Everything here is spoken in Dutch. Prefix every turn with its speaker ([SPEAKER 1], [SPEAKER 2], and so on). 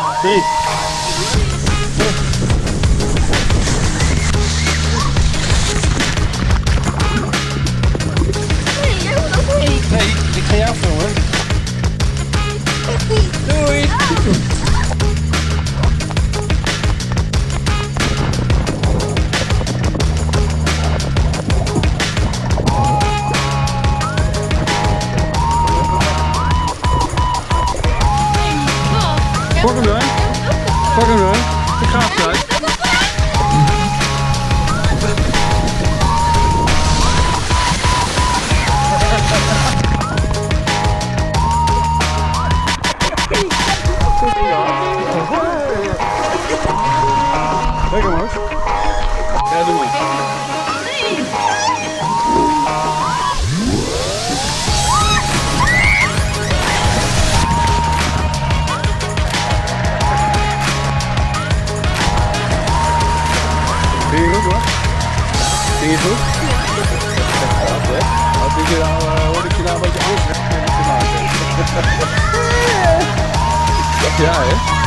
[SPEAKER 1] 3. Nee, ik ga jou filmen. Doei! Pak hem dan. Pak hem dan. Ik ga eruit. Lekker man. Ja, doe maar. Ging je goed hoor? Ging je goed? Hoorde ik je nou een beetje angst te maken? Ja hè?